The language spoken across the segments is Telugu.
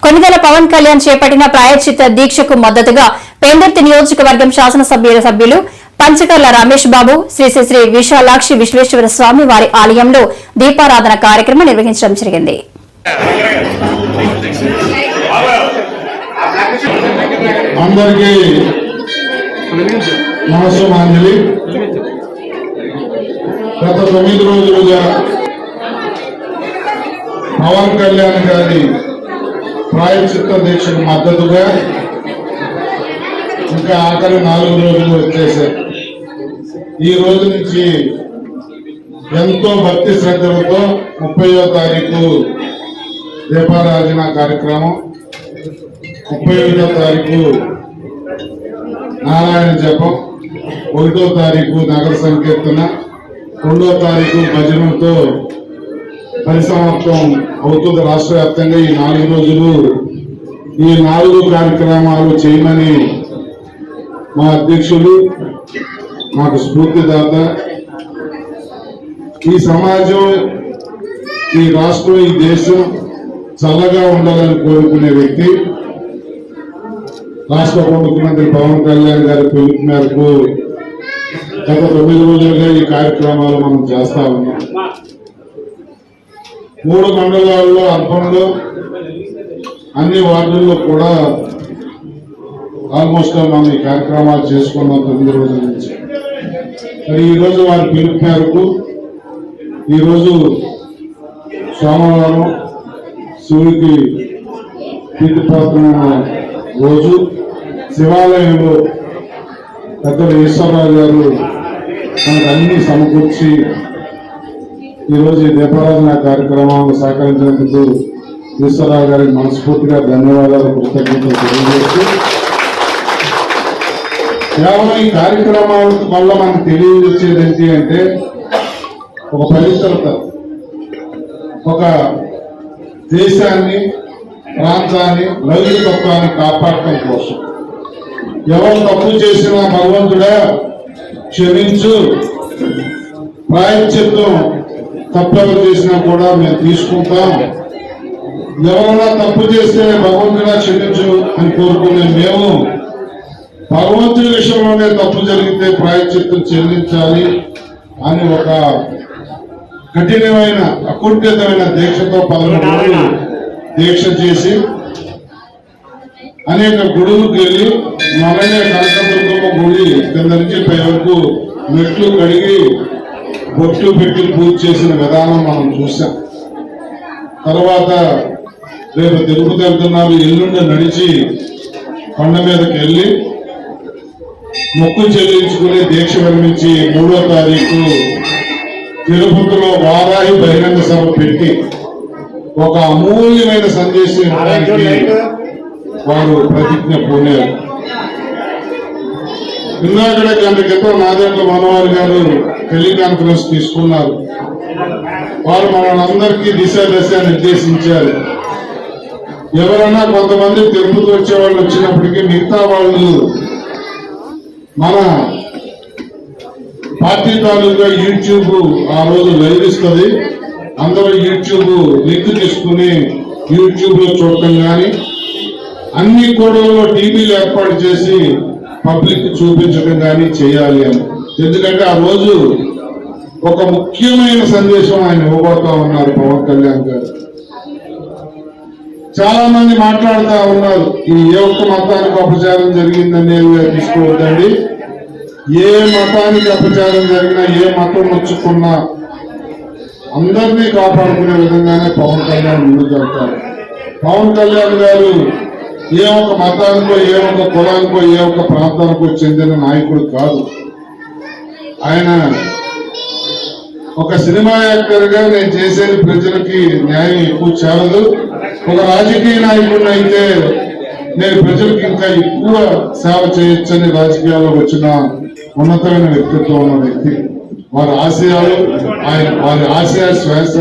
కొనిదెల పవన్ కళ్యాణ్ చేపట్టిన ప్రాయశ్చిత్త దీక్షకు మద్దతుగా పెందుర్తి నియోజకవర్గం శాసనసభ్యులు పంచకర్ల రమేష్ బాబు శ్రీ శ్రీ శ్రీ విశాలాక్షి విశ్వేశ్వర స్వామి వారి ఆలయంలో దీపారాధన కార్యక్రమం నిర్వహించడం జరిగింది. అందరికీ నమస్కారాంజలి. గత 9 రోజులుగా పవన్ కళ్యాణ్ గారి ప్రాయశ్చిత్త దీక్షకు మద్దతుగా ఇంకా ఆఖరి 4 రోజులు వచ్చేసాయి. ఈ రోజు నుంచి ఎంతో భక్తి శ్రద్ధలతో 30వ తారీఖు దీపారాధన కార్యక్రమం, 31వ తారీఖు నారాయణ జపం, 1వ తారీఖు నగర సంకీర్తన, 2వ తారీఖు భజనతో పరిసమాప్తం అవుతుంది. రాష్ట్ర వ్యాప్తంగా ఈ 4 రోజులు ఈ 4 కార్యక్రమాలు చేయమని మా అధ్యక్షులు, మాకు స్ఫూర్తిదాత, ఈ సమాజం, ఈ రాష్ట్రం, ఈ దేశం చల్లగా ఉండాలని కోరుకునే వ్యక్తి రాష్ట్ర ఉప ముఖ్యమంత్రి పవన్ కళ్యాణ్ గారి పిలుపు మేరకు గత 9 రోజులుగా ఈ కార్యక్రమాలు మనం చేస్తా ఉన్నాం. 3 మండలాల్లో, అర్బన్లో, అన్ని వార్డుల్లో కూడా ఆల్మోస్ట్ మనం ఈ కార్యక్రమాలు చేసుకున్నాం 9 రోజుల నుంచి. మరి ఈరోజు వారి పిలుపు మేరకు ఈరోజు సోమవారం శివుడికి ప్రీతిపాత్రమైన రోజు శివాలయంలో పెద్దలు ఈశ్వరరావు గారు మనకు అన్ని సమకూర్చి ఈరోజు ఈ దీపారాధన కార్యక్రమాలను సహకరించినందుకు ఈశ్వరరావు గారికి మనస్ఫూర్తిగా ధన్యవాదాలు, కృతజ్ఞతలు తెలియజేస్తూ, కేవలం ఈ కార్యక్రమాల వల్ల మనకు తెలియజేసేది ఏంటి అంటే ఒక పవిత్రత, ఒక దేశాన్ని, ప్రాంతాన్ని, లౌకికత్వాన్ని కాపాడటం కోసం. ఎవరు తప్పు చేసినా భగవంతుడా క్షమించు, ప్రాయశ్చిత్తం తప్పెవరు చేసినా కూడా మేము తీసుకుంటాం, ఎవరైనా తప్పు చేస్తే భగవంతుడా క్షమించు అని కోరుకునే మేము భగవంతుడి విషయంలోనే తప్పు జరిగితే ప్రాయశ్చిత్తం చెల్లించాలి అని ఒక కఠినమైన, అకుంఠితమైన దీక్షతో 11 రోజులు దీక్ష చేసి అనేక గుడులకు వెళ్ళి మొదలైన కనకదుర్గమ్మ గుడి కింద నుంచి పై వరకు మెట్లు కడిగి బొట్లు పెట్టి పూజ చేసిన విధానం మనం చూసాం. తర్వాత రేపు తిరుపతి వెళ్తున్నారు, ఎల్లుండి నడిచి కొండ మీదకి వెళ్ళి మొక్కు చెల్లించుకుని దీక్ష విరమించి 3వ తారీఖు తిరుపతిలో వారాహి బహిరంగ సభ పెట్టి ఒక అమూల్యమైన సందేశం ఇవ్వడానికి వారు ప్రతిజ్ఞ పూనారు. ఇందాకడ గంట క్రితం నాదేళ్ల మనోహర్ గారు టెలికాన్ఫరెన్స్ తీసుకున్నారు. వారు మనందరికీ దిశ నిర్దేశించారు. ఎవరైనా కొంతమంది తిరుపతి వచ్చే వాళ్ళు వచ్చినప్పటికీ మిగతా వాళ్ళు మన పార్టీ తాలూకా యూట్యూబ్ ఆ రోజు లైవ్ ఇస్తుంది. అందరూ యూట్యూబ్ లింక్ తీసుకుని యూట్యూబ్ లో చూడటం కానీ, అన్ని కోడల్లో టీవీలు ఏర్పాటు చేసి పబ్లిక్ చూపించడం కానీ చేయాలి అని. ఎందుకంటే ఆ రోజు ఒక ముఖ్యమైన సందేశం ఆయన ఇవ్వబోతా ఉన్నారు పవన్ కళ్యాణ్ గారు. చాలా మంది మాట్లాడుతూ ఉన్నారు, ఈ ఏ ఒక్క మతానికి అపచారం జరిగిందని తీసుకోవద్దండి. ఏ మతానికి అపచారం జరిగినా, ఏ మతం వచ్చుకున్నా అందరినీ కాపాడుకునే విధంగానే పవన్ కళ్యాణ్ ముందుకు వెళ్తారు. పవన్ కళ్యాణ్ గారు ఏ ఒక్క మతానికో, ఏ ఒక్క కులానికో, ఏ ఒక్క ప్రాంతానికో చెందిన నాయకుడు కాదు. ఆయన ఒక సినిమా యాక్టర్ గా నేను చేసేది ప్రజలకి న్యాయం ఎక్కువ చేరదు, ఒక రాజకీయ నాయకుడిని అయితే నేను ప్రజలకు ఇంకా ఎక్కువ సేవ చేయొచ్చని రాజకీయాల్లో వచ్చిన ఉన్నతమైన వ్యక్తిత్వం ఉన్న వ్యక్తి. వారి ఆశయాలు, వారి ఆశయ శ్వాస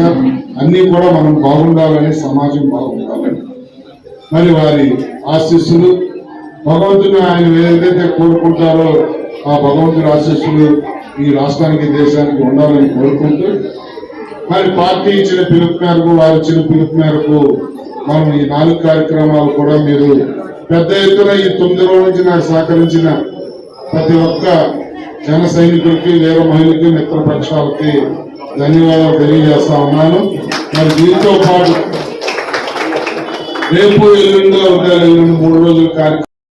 అన్ని కూడా మనం బాగుండాలని, సమాజం బాగుండాలని, మరి వారి ఆశీస్సులు భగవంతుని ఆయన ఏదైతే కోరుకుంటారో ఆ భగవంతుడి ఆశీస్సులు ఈ రాష్ట్రానికి, దేశానికి ఉండాలని కోరుకుంటూ, మరి పార్టీ ఇచ్చిన పిలుపు మేరకు, వారు ఇచ్చిన పిలుపు మేరకు మనం ఈ 4 కార్యక్రమాలు కూడా మీరు పెద్ద ఎత్తున ఈ 9 రోజుల నుంచి నాకు సహకరించిన ప్రతి ఒక్క జన సైనికులకి వీర మహిళలకి మిత్రపక్షాలకి ధన్యవాదాలు తెలియజేస్తా ఉన్నాను. మరి దీంతో పాటు రేపు ఎల్లుండి 3 రోజుల కార్యక్రమం